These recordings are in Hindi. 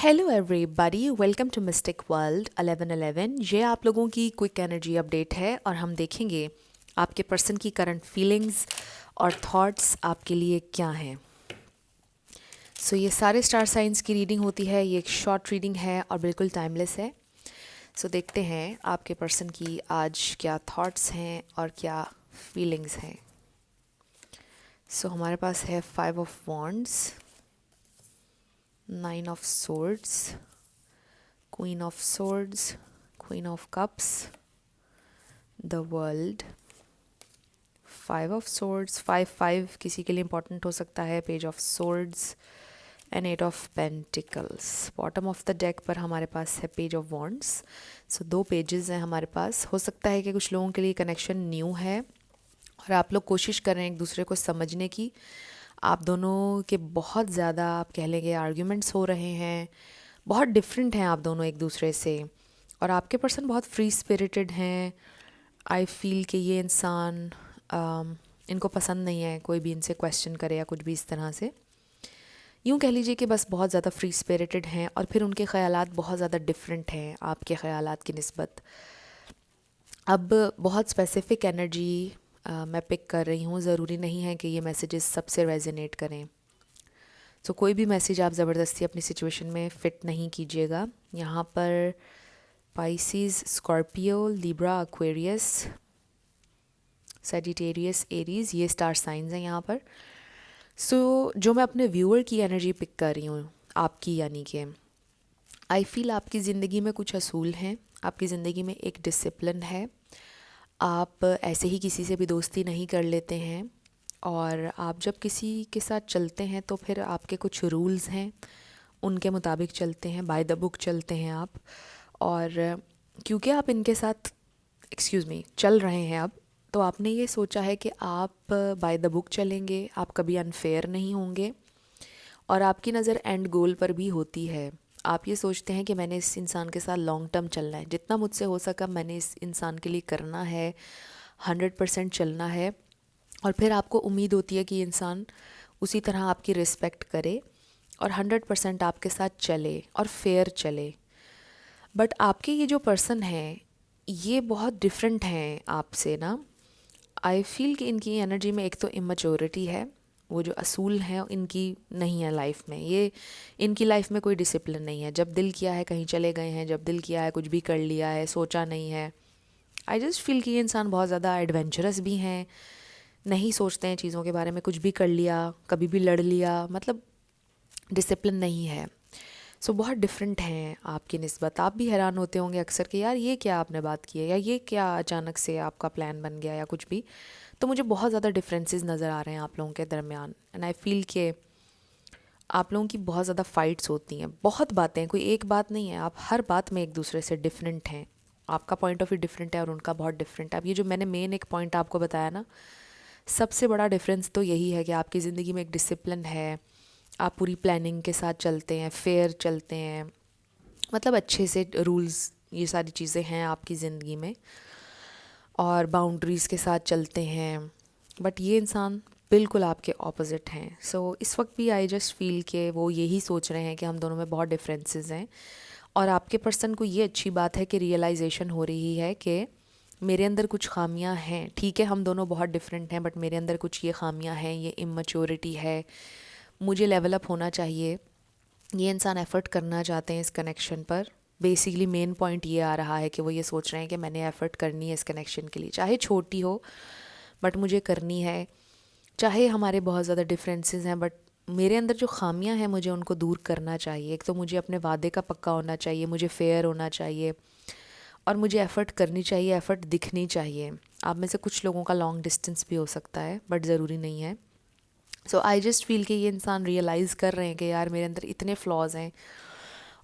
Hello everybody, welcome to Mystic World 1111। ये आप लोगों की क्विक एनर्जी अपडेट है और हम देखेंगे आपके पर्सन की करंट फीलिंग्स और थॉट्स आपके लिए क्या हैं। सो ये सारे स्टार साइंस की रीडिंग होती है। ये एक शॉर्ट रीडिंग है और बिल्कुल टाइमलेस है। सो देखते हैं आपके पर्सन की आज क्या थॉट्स हैं और क्या फीलिंग्स हैं। सो हमारे पास है 5 of wands, 9 of swords, Queen of Swords, Queen of Cups, the World, 5 of Swords, 5 किसी के लिए important हो सकता है, Page of Swords and 8 of Pentacles। Bottom of the deck पर हमारे पास है Page of Wands। So 2 pages हैं हमारे पास। हो सकता है कि कुछ लोगों के लिए कनेक्शन न्यू है और आप लोग कोशिश कर रहे हैं एक दूसरे को समझने की। आप दोनों के बहुत ज़्यादा आप कह लेंगे आर्ग्यूमेंट्स हो रहे हैं, बहुत डिफरेंट हैं आप दोनों एक दूसरे से, और आपके पर्सन बहुत फ्री स्पिरिटेड हैं। आई फील कि ये इंसान इनको पसंद नहीं है कोई भी इनसे क्वेश्चन करे या कुछ भी इस तरह से। यूँ कह लीजिए कि बस बहुत ज़्यादा फ्री स्पिरिटेड हैं और फिर उनके ख़यालात बहुत ज़्यादा डिफरेंट हैं आपके ख़यालात की निस्बत। अब बहुत स्पेसिफिक एनर्जी मैं पिक कर रही हूँ, ज़रूरी नहीं है कि ये मैसेजेस सबसे रेजोनेट करें। तो कोई भी मैसेज आप ज़बरदस्ती अपनी सिचुएशन में फ़िट नहीं कीजिएगा। यहाँ पर Pisces, Scorpio, Libra, Aquarius, Sagittarius, Aries, ये स्टार साइंस हैं यहाँ पर। सो जो मैं अपने व्यूअर की एनर्जी पिक कर रही हूँ, आपकी यानी कि आई फील आपकी ज़िंदगी में कुछ असूल हैं, आपकी ज़िंदगी में एक डिसिप्लिन है। आप ऐसे ही किसी से भी दोस्ती नहीं कर लेते हैं और आप जब किसी के साथ चलते हैं तो फिर आपके कुछ रूल्स हैं, उनके मुताबिक चलते हैं, बाय द बुक चलते हैं आप। और क्योंकि आप इनके साथ चल रहे हैं अब, तो आपने ये सोचा है कि आप बाय द बुक चलेंगे, आप कभी अनफेयर नहीं होंगे और आपकी नज़र एंड गोल पर भी होती है। आप ये सोचते हैं कि मैंने इस इंसान के साथ लॉन्ग टर्म चलना है, जितना मुझसे हो सका मैंने इस इंसान के लिए करना है, 100% चलना है। और फिर आपको उम्मीद होती है कि इंसान उसी तरह आपकी रिस्पेक्ट करे और 100% आपके साथ चले और फेयर चले। बट आपके ये जो पर्सन है ये बहुत डिफरेंट हैं आपसे ना। आई फील कि इनकी एनर्जी में एक तो इमेच्योरिटी है, वो जो असूल हैं इनकी नहीं है लाइफ में। ये इनकी लाइफ में कोई डिसिप्लिन नहीं है, जब दिल किया है कहीं चले गए हैं, जब दिल किया है कुछ भी कर लिया है, सोचा नहीं है। आई जस्ट फील कि ये इंसान बहुत ज़्यादा एडवेंचरस भी हैं, नहीं सोचते हैं चीज़ों के बारे में, कुछ भी कर लिया, कभी भी लड़ लिया, मतलब डिसिप्लिन नहीं है। सो बहुत डिफरेंट हैं आपकी निस्बत। आप भी हैरान होते होंगे अक्सर कि यार ये क्या आपने बात की है, या ये क्या अचानक से आपका प्लान बन गया, या कुछ भी। तो मुझे बहुत ज़्यादा डिफरेंसेस नज़र आ रहे हैं आप लोगों के दरमियान। एंड आई फील कि आप लोगों की बहुत ज़्यादा फाइट्स होती हैं, बहुत बातें, कोई एक बात नहीं है, आप हर बात में एक दूसरे से डिफरेंट हैं। आपका पॉइंट ऑफ व्यू डिफरेंट है और उनका बहुत डिफरेंट है। अब ये जो मैंने मेन एक पॉइंट आपको बताया ना, सबसे बड़ा डिफरेंस तो यही है कि आपकी ज़िंदगी में एक डिसिप्लिन है, आप पूरी प्लानिंग के साथ चलते हैं, फेयर चलते हैं, मतलब अच्छे से रूल्स, ये सारी चीज़ें हैं आपकी ज़िंदगी में, और बाउंड्रीज़ के साथ चलते हैं। बट ये इंसान बिल्कुल आपके ऑपोजिट हैं। सो इस वक्त भी आई जस्ट फील कि वो यही सोच रहे हैं कि हम दोनों में बहुत डिफरेंसेस हैं, और आपके पर्सन को ये अच्छी बात है कि रियलाइजेशन हो रही है कि मेरे अंदर कुछ खामियां हैं। ठीक है, हम दोनों बहुत डिफरेंट हैं, बट मेरे अंदर कुछ ये खामियां हैं, ये इमेच्योरिटी है, मुझे लेवल अप होना चाहिए। ये इंसान एफ़र्ट करना चाहते हैं इस कनेक्शन पर। बेसिकली मेन पॉइंट ये आ रहा है कि वो ये सोच रहे हैं कि मैंने एफ़र्ट करनी है इस कनेक्शन के लिए, चाहे छोटी हो बट मुझे करनी है। चाहे हमारे बहुत ज़्यादा डिफरेंसेस हैं, बट मेरे अंदर जो खामियां हैं मुझे उनको दूर करना चाहिए। एक तो मुझे अपने वादे का पक्का होना चाहिए, मुझे फेयर होना चाहिए, और मुझे एफ़र्ट करनी चाहिए, एफ़र्ट दिखनी चाहिए। आप में से कुछ लोगों का लॉन्ग डिस्टेंस भी हो सकता है, बट ज़रूरी नहीं है। सो आई जस्ट फील कि ये इंसान रियलाइज़ कर रहे हैं कि यार मेरे अंदर इतने फ्लॉज हैं,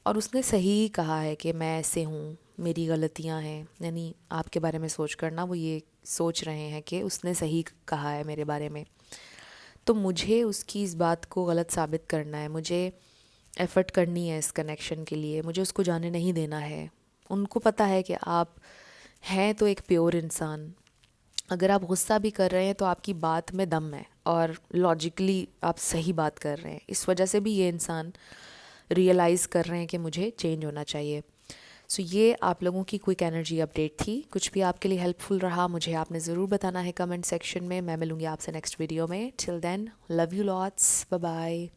और उसने सही कहा है कि मैं ऐसे हूँ, मेरी गलतियाँ हैं। यानी आपके बारे में सोच कर ना वो ये सोच रहे हैं कि उसने सही कहा है मेरे बारे में। तो मुझे उसकी इस बात को गलत साबित करना है, मुझे एफ़र्ट करनी है इस कनेक्शन के लिए, मुझे उसको जाने नहीं देना है। उनको पता है कि आप हैं तो एक प्योर इंसान। अगर आप गुस्सा भी कर रहे हैं तो आपकी बात में दम है और लॉजिकली आप सही बात कर रहे हैं। इस वजह से भी ये इंसान रियलाइज़ कर रहे हैं कि मुझे चेंज होना चाहिए। सो ये आप लोगों की क्विक एनर्जी अपडेट थी। कुछ भी आपके लिए हेल्पफुल रहा मुझे आपने ज़रूर बताना है कमेंट सेक्शन में। मैं मिलूँगी आपसे नेक्स्ट वीडियो में। Till then, love you lots, bye bye.